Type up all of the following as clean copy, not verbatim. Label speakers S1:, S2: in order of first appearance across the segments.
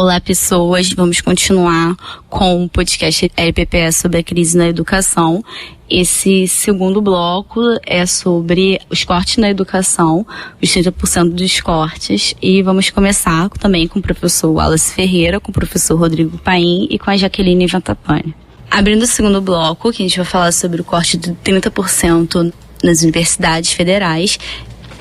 S1: Olá, pessoas. Vamos continuar com o podcast LPPE sobre a crise na educação. Esse segundo bloco é sobre os cortes na educação, os 30% dos cortes. E vamos começar também com o professor Wallace Ferreira, com o professor Rodrigo Paim e com a Jaqueline Vantapane. Abrindo o segundo bloco, que a gente vai falar sobre o corte de 30% nas universidades federais.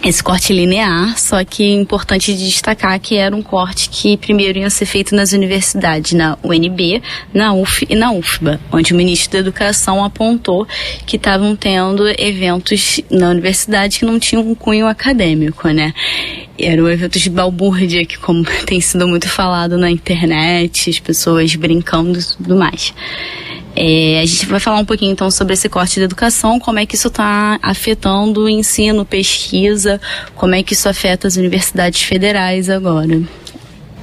S1: Esse corte linear, só que é importante destacar que era um corte que primeiro ia ser feito nas universidades, na UNB, na UF e na UFBA, onde o ministro da Educação apontou que estavam tendo eventos na universidade que não tinham um cunho acadêmico, né? Eram eventos de balbúrdia, que como tem sido muito falado na internet, as pessoas brincando e tudo mais. A gente vai falar um pouquinho então sobre esse corte da educação, como é que isso está afetando o ensino, pesquisa, como é que isso afeta as universidades federais agora.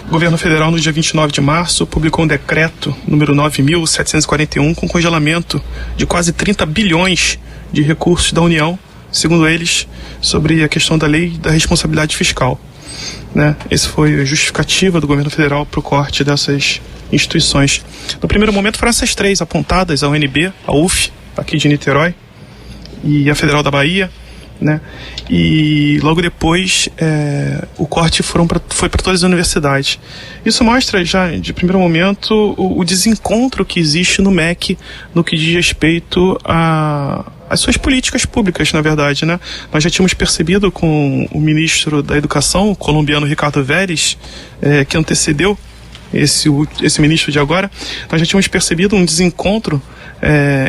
S2: O governo federal, no dia 29 de março, publicou um decreto número 9.741 com congelamento de quase 30 bilhões de recursos da União, segundo eles, sobre a questão da lei da responsabilidade fiscal. Né? Essa foi a justificativa do governo federal para o corte dessas instituições. No primeiro momento foram essas três apontadas, a UNB, a UF, aqui de Niterói, e a Federal da Bahia, né? E logo depois o corte foi para todas as universidades. Isso mostra já de primeiro momento o desencontro que existe no MEC no que diz respeito às suas políticas públicas, na verdade, né? Nós já tínhamos percebido com o ministro da Educação, o colombiano Ricardo Vélez, que antecedeu esse ministro de agora, nós já tínhamos percebido um desencontro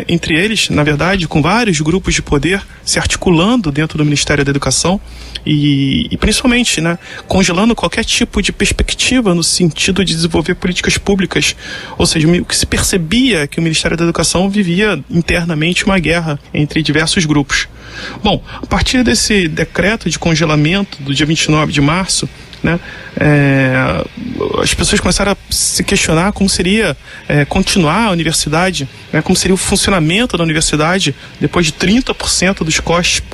S2: entre eles, na verdade, com vários grupos de poder se articulando dentro do Ministério da Educação e principalmente, né, congelando qualquer tipo de perspectiva no sentido de desenvolver políticas públicas. Ou seja, o que se percebia é que o Ministério da Educação vivia internamente uma guerra entre diversos grupos. Bom, a partir desse decreto de congelamento do dia 29 de março, né, as pessoas começaram a se questionar como seria continuar a universidade, né, como seria o funcionamento da universidade depois de 30%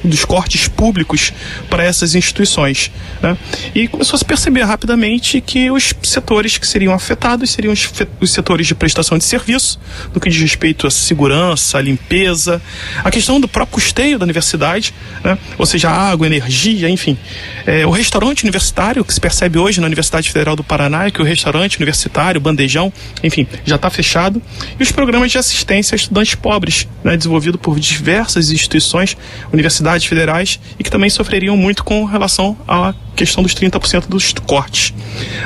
S2: dos cortes públicos para essas instituições, né? E começou a se perceber rapidamente que os setores que seriam afetados seriam os setores de prestação de serviço, no que diz respeito à segurança, à limpeza, a questão do próprio custeio da universidade, né? Ou seja, água, energia, enfim. O restaurante universitário, que se percebe hoje na Universidade Federal do Paraná, é que o restaurante universitário, bandejão, enfim, já está fechado. E os programas de assistência a estudantes pobres, né, desenvolvido por diversas instituições, universidades federais, e que também sofreriam muito com relação à questão dos 30% dos cortes.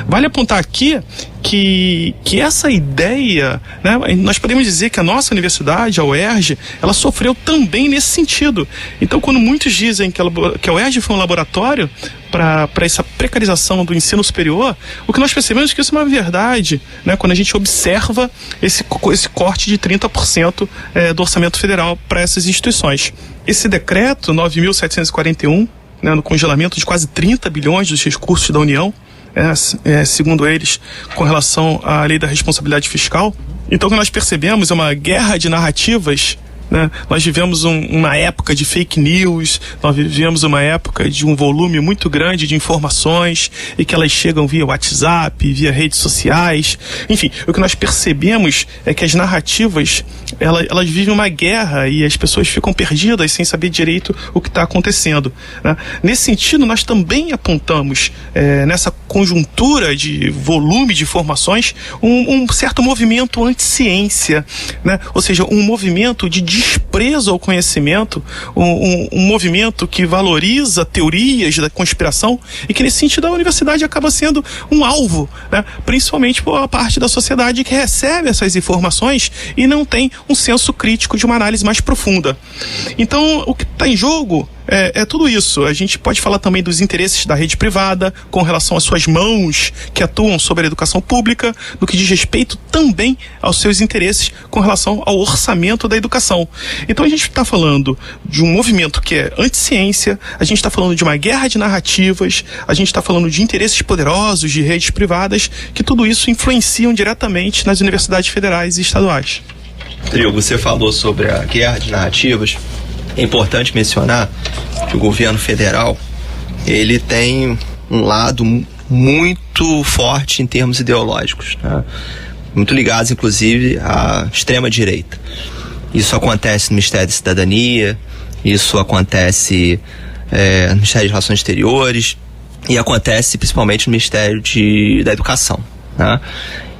S2: Vale apontar aqui que essa ideia, né, nós podemos dizer que a nossa universidade, a UERJ, ela sofreu também nesse sentido. Então, quando muitos dizem que a UERJ foi um laboratório para essa precarização do ensino superior, o que nós percebemos é que isso é uma verdade, né, quando a gente observa esse corte de 30% do orçamento federal para essas instituições. Esse decreto 9.741, né, no congelamento de quase 30 bilhões dos recursos da União, segundo eles, com relação à lei da responsabilidade fiscal. Então, o que nós percebemos é uma guerra de narrativas, né? Nós vivemos uma época de fake news, nós vivemos uma época de um volume muito grande de informações e que elas chegam via WhatsApp, via redes sociais. Enfim, o que nós percebemos é que as narrativas, elas vivem uma guerra e as pessoas ficam perdidas sem saber direito o que está acontecendo, né? Nesse sentido, nós também apontamos nessa conjuntura de volume de informações um certo movimento anti-ciência, né? Ou seja, um movimento de desprezo ao conhecimento, um movimento que valoriza teorias da conspiração e que nesse sentido a universidade acaba sendo um alvo, né? Principalmente por uma parte da sociedade que recebe essas informações e não tem um senso crítico de uma análise mais profunda. Então, o que está em jogo é tudo isso. A gente pode falar também dos interesses da rede privada com relação às suas mãos que atuam sobre a educação pública, no que diz respeito também aos seus interesses com relação ao orçamento da educação. Então a gente está falando de um movimento que é anti-ciência, a gente está falando de uma guerra de narrativas, a gente está falando de interesses poderosos de redes privadas, que tudo isso influenciam diretamente nas universidades federais e estaduais.
S3: Rodrigo, você falou sobre a guerra de narrativas. É importante mencionar que o governo federal, ele tem um lado muito forte em termos ideológicos, né? Muito ligados, inclusive, à extrema-direita. Isso acontece no Ministério da Cidadania, isso acontece no Ministério de Relações Exteriores e acontece principalmente no Ministério da Educação, né?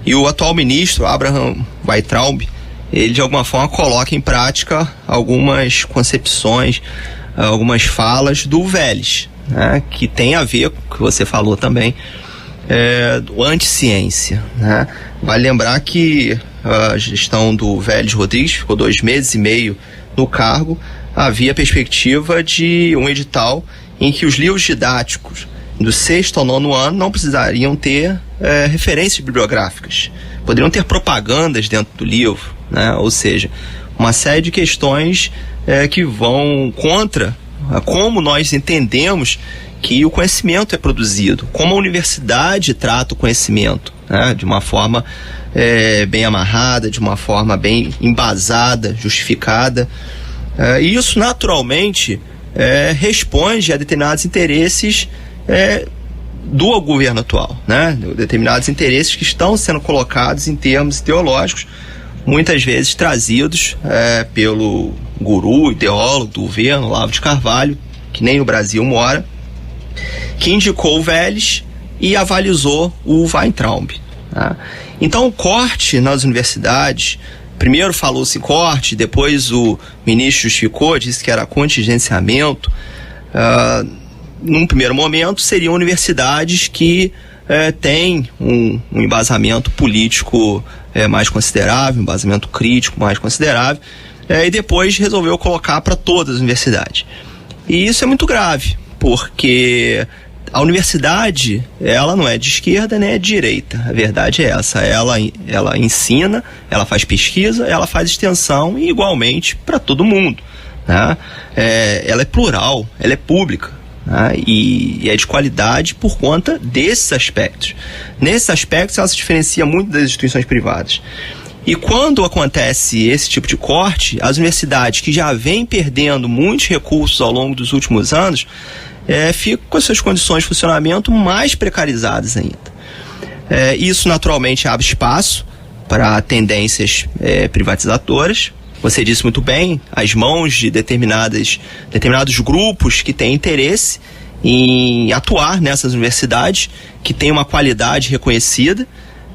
S3: E o atual ministro, Abraham Weintraub, ele de alguma forma coloca em prática algumas concepções, algumas falas do Vélez, né? Que tem a ver com o que você falou também, do anti-ciência, né? Vale lembrar que a gestão do Vélez Rodrigues ficou 2 meses e meio no cargo. Havia a perspectiva de um edital em que os livros didáticos do 6º ao 9º ano não precisariam ter referências bibliográficas. Poderiam ter propagandas dentro do livro, né? Ou seja, uma série de questões que vão contra como nós entendemos que o conhecimento é produzido, como a universidade trata o conhecimento, né? De uma forma bem amarrada, de uma forma bem embasada, justificada. E isso naturalmente responde a determinados interesses do governo atual, né? Determinados interesses que estão sendo colocados em termos ideológicos, muitas vezes trazidos pelo guru, ideólogo do governo, Olavo de Carvalho, que nem no Brasil mora, que indicou o Vélez e avalizou o Weintraub, tá? Então o corte nas universidades, primeiro falou-se em corte, depois o ministro justificou, disse que era contingenciamento. Num primeiro momento seriam universidades que têm um embasamento político mais considerável, um embasamento crítico mais considerável, e depois resolveu colocar para todas as universidades. E isso é muito grave, porque a universidade, ela não é de esquerda nem é de direita. A verdade é essa. Ela ensina, ela faz pesquisa, ela faz extensão e igualmente para todo mundo, né? Ela é plural, ela é pública, né? E é de qualidade por conta desses aspectos. Nesses aspectos ela se diferencia muito das instituições privadas. E quando acontece esse tipo de corte, as universidades que já vêm perdendo muitos recursos ao longo dos últimos anos, ficam com as suas condições de funcionamento mais precarizadas ainda. Isso naturalmente abre espaço para tendências privatizadoras. Você disse muito bem, as mãos de determinados grupos que têm interesse em atuar nessas universidades, que têm uma qualidade reconhecida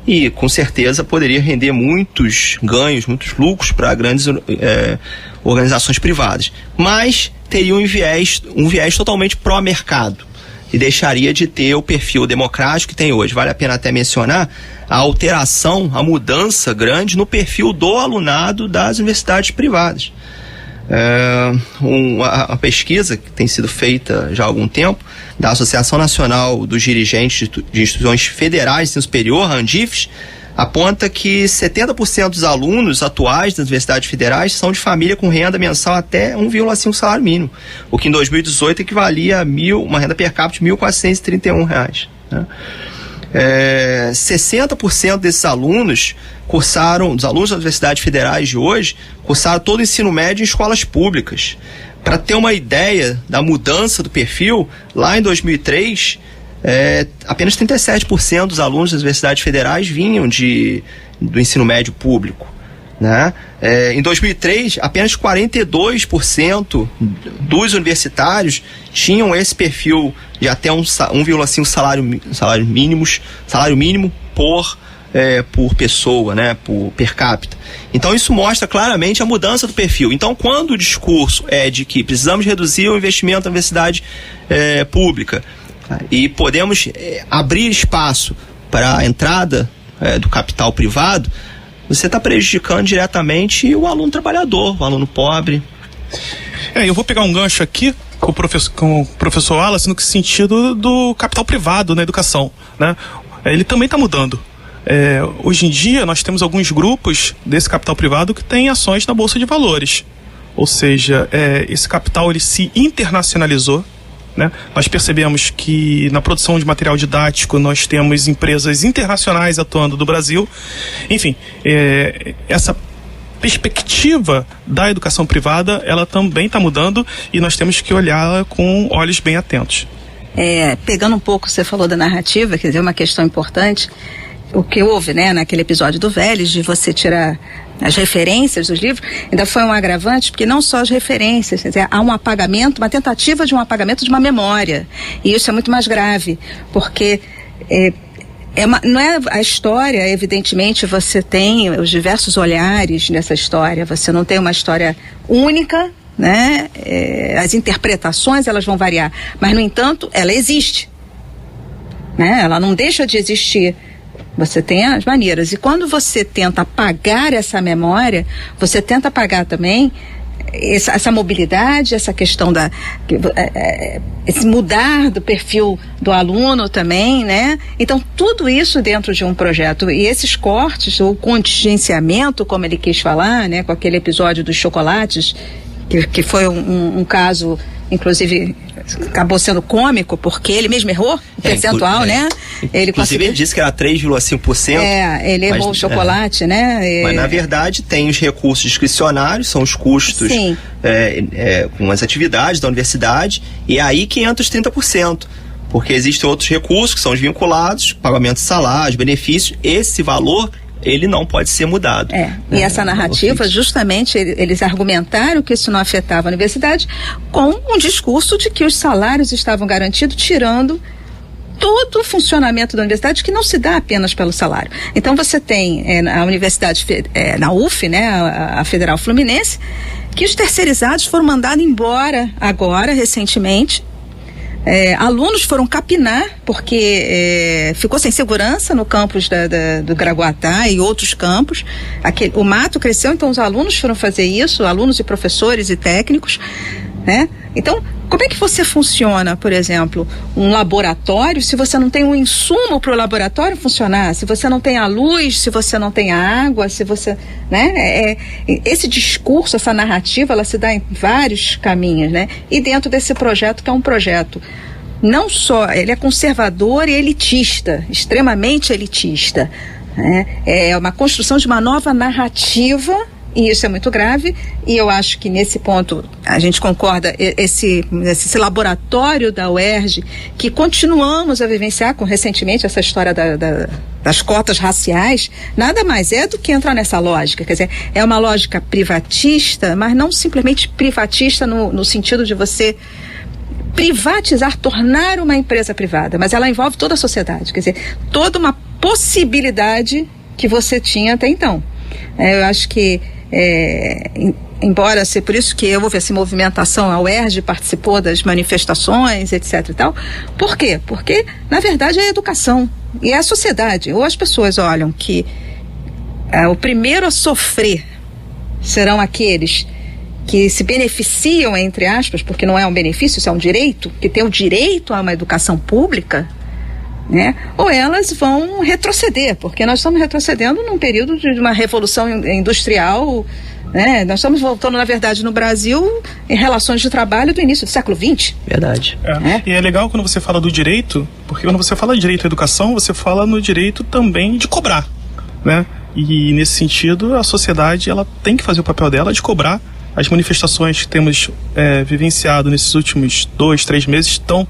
S3: e com certeza poderia render muitos ganhos, muitos lucros para grandes organizações privadas, mas teria um viés totalmente pró-mercado e deixaria de ter o perfil democrático que tem hoje. Vale a pena até mencionar a alteração, a mudança grande no perfil do alunado das universidades privadas. A pesquisa que tem sido feita já há algum tempo da Associação Nacional dos Dirigentes de Instituições Federais de Ensino Superior, a ANDIFES, aponta que 70% dos alunos atuais das universidades federais são de família com renda mensal até 1,5 salário mínimo, o que em 2018 equivalia a uma renda per capita de R$ 1.431, né? 60% desses alunos dos alunos das universidades federais de hoje, cursaram todo o ensino médio em escolas públicas. Para ter uma ideia da mudança do perfil, lá em 2003, apenas 37% dos alunos das universidades federais vinham do ensino médio público, né? Em 2003, apenas 42% dos universitários tinham esse perfil de até 1,5 salário mínimo por pessoa, né, per capita. Então isso mostra claramente a mudança do perfil. Então quando o discurso é de que precisamos reduzir o investimento na universidade pública e podemos abrir espaço para a entrada do capital privado, você está prejudicando diretamente o aluno trabalhador, o aluno pobre.
S2: Eu vou pegar um gancho aqui com o professor Wallace no sentido do capital privado na educação, né? Ele também está mudando. Hoje em dia nós temos alguns grupos desse capital privado que têm ações na Bolsa de Valores. Ou seja, esse capital ele se internacionalizou, né? Nós percebemos que na produção de material didático nós temos empresas internacionais atuando do Brasil. Enfim, essa perspectiva da educação privada ela também está mudando e nós temos que olhá-la com olhos bem atentos.
S4: pegando um pouco, você falou da narrativa, quer dizer, uma questão importante, o que houve, né, naquele episódio do Vélez, de você tirar as referências dos livros, ainda foi um agravante, porque não só as referências, quer dizer, há um apagamento, uma tentativa de um apagamento de uma memória, e isso é muito mais grave, porque não é a história, evidentemente você tem os diversos olhares nessa história, você não tem uma história única, né? As interpretações elas vão variar, mas no entanto ela existe, né? Ela não deixa de existir. Você tem as maneiras, e quando você tenta apagar essa memória, você tenta apagar também essa mobilidade, essa questão esse mudar do perfil do aluno também, né? Então tudo isso dentro de um projeto, e esses cortes, o contingenciamento, como ele quis falar, né? Com aquele episódio dos chocolates, que foi um caso, inclusive acabou sendo cômico, porque ele mesmo errou o percentual, né?
S3: Inclusive ele disse que era 3,5%.
S4: Ele errou o chocolate, né?
S3: Mas na verdade tem os recursos discricionários, são os custos com as atividades da universidade, e é aí que entra os 30%. Porque existem outros recursos que são os vinculados, pagamento de salários, benefícios, esse valor ele não pode ser mudado.
S4: E essa narrativa, justamente, eles argumentaram que isso não afetava a universidade com um discurso de que os salários estavam garantidos, tirando todo o funcionamento da universidade, que não se dá apenas pelo salário. Então você tem a universidade, na UF, né, a Federal Fluminense, que os terceirizados foram mandados embora agora, recentemente. Alunos foram capinar porque ficou sem segurança no campus do Gragoatá e outros campos. O mato cresceu, então os alunos foram fazer isso, alunos e professores e técnicos, né? Então, como é que você funciona, por exemplo, um laboratório, se você não tem um insumo para o laboratório funcionar, se você não tem a luz, se você não tem a água, se você, né? Esse discurso, essa narrativa, ela se dá em vários caminhos, né? E dentro desse projeto, que é um projeto não só, ele é conservador e elitista, extremamente elitista, né? É uma construção de uma nova narrativa. E isso é muito grave, e eu acho que nesse ponto a gente concorda, esse laboratório da UERJ, que continuamos a vivenciar recentemente essa história das cotas raciais, nada mais é do que entrar nessa lógica, quer dizer, é uma lógica privatista, mas não simplesmente privatista no sentido de você privatizar, tornar uma empresa privada, mas ela envolve toda a sociedade, quer dizer, toda uma possibilidade que você tinha até então. Eu acho que embora ser por isso que houve essa movimentação, a UERJ participou das manifestações, etc e tal. Por quê? Porque, na verdade, é a educação e é a sociedade. Ou as pessoas olham que o primeiro a sofrer serão aqueles que se beneficiam, entre aspas, porque não é um benefício, isso é um direito, que tem o direito a uma educação pública, né? Ou elas vão retroceder, porque nós estamos retrocedendo num período de uma revolução industrial, né? Nós estamos voltando, na verdade, no Brasil, em relações de trabalho do início do século XX.
S3: Verdade.
S2: E é legal quando você fala do direito, porque quando você fala de direito à educação, você fala no direito também de cobrar, né? E nesse sentido, a sociedade ela tem que fazer o papel dela de cobrar. As manifestações que temos vivenciado nesses últimos 2-3 meses estão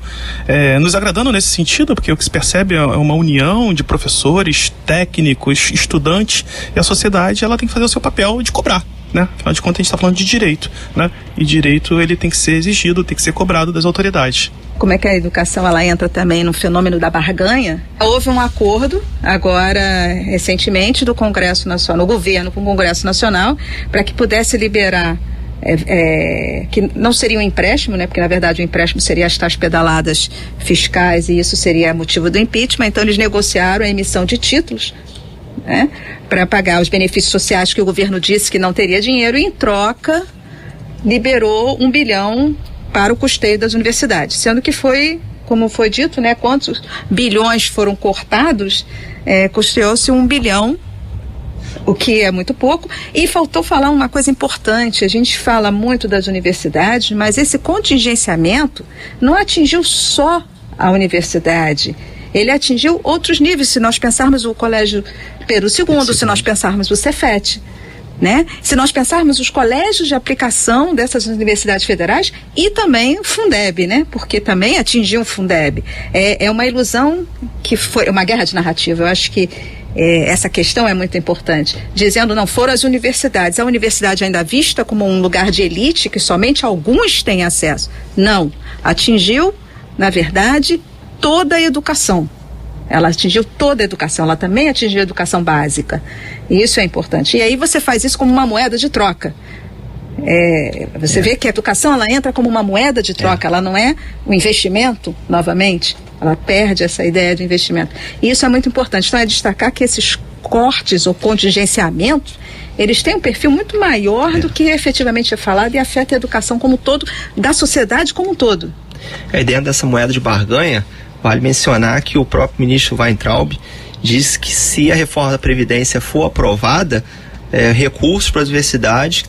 S2: nos agradando nesse sentido, porque o que se percebe é uma união de professores, técnicos, estudantes, e a sociedade ela tem que fazer o seu papel de cobrar, né? Afinal de contas, a gente está falando de direito, né? E direito ele tem que ser exigido, tem que ser cobrado das autoridades.
S4: Como é que a educação ela entra também no fenômeno da barganha? Houve um acordo agora recentemente do Congresso Nacional, no governo com o Congresso Nacional, para que pudesse liberar que não seria um empréstimo, né? Porque na verdade o empréstimo seria as tais pedaladas fiscais e isso seria motivo do impeachment. Então eles negociaram a emissão de títulos, né? Para pagar os benefícios sociais que o governo disse que não teria dinheiro, e em troca liberou 1 bilhão para o custeio das universidades, sendo que foi, como foi dito, né? Quantos bilhões foram cortados, custeou-se 1 bilhão, o que é muito pouco. E faltou falar uma coisa importante: a gente fala muito das universidades, mas esse contingenciamento não atingiu só a universidade, ele atingiu outros níveis. Se nós pensarmos o Colégio Peru II, se nós pensarmos o Cefet, né? Se nós pensarmos os colégios de aplicação dessas universidades federais e também o Fundeb, né? Porque também atingiu o Fundeb. É uma ilusão que foi uma guerra de narrativa. Eu acho que essa questão é muito importante. Dizendo, não foram as universidades. A universidade ainda vista como um lugar de elite que somente alguns têm acesso. Não. Atingiu, na verdade, toda a educação. Ela atingiu toda a educação, ela também atingiu a educação básica. E isso é importante. E aí você faz isso como uma moeda de troca. Você vê que a educação, ela entra como uma moeda de troca, ela não é um investimento, novamente. Ela perde essa ideia de investimento. E isso é muito importante. Então, é destacar que esses cortes ou contingenciamentos, eles têm um perfil muito maior do que efetivamente é falado e afeta a educação como um todo, da sociedade como um todo.
S3: Dentro dessa moeda de barganha, vale mencionar que o próprio ministro Weintraub disse que se a reforma da Previdência for aprovada, recursos para as universidades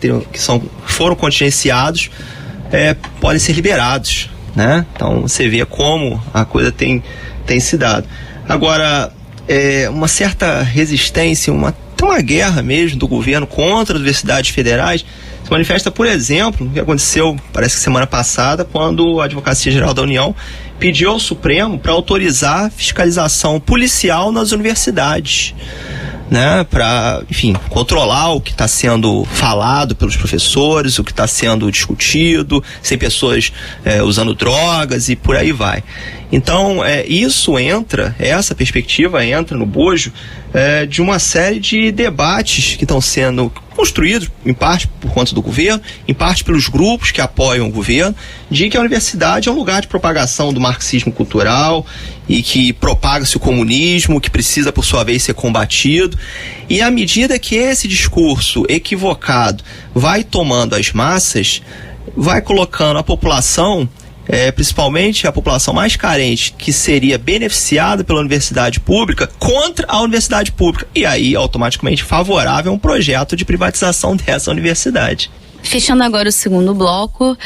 S3: foram contingenciados podem ser liberados, né? Então você vê como a coisa tem se dado. Agora, uma certa resistência, até uma guerra mesmo do governo contra as universidades federais se manifesta, por exemplo, no que aconteceu, parece que semana passada, quando a Advocacia Geral da União pediu ao Supremo para autorizar fiscalização policial nas universidades, né, para, enfim, controlar o que está sendo falado pelos professores, o que está sendo discutido, sem pessoas usando drogas e por aí vai. Então, essa perspectiva entra no bojo de uma série de debates que estão sendo construídos, em parte por conta do governo, em parte pelos grupos que apoiam o governo, de que a universidade é um lugar de propagação do marxismo cultural e que propaga-se o comunismo, que precisa, por sua vez, ser combatido. E à medida que esse discurso equivocado vai tomando as massas, vai colocando a população, principalmente a população mais carente, que seria beneficiada pela universidade pública, contra a universidade pública, e aí automaticamente favorável a um projeto de privatização dessa universidade.
S1: Fechando agora o segundo bloco,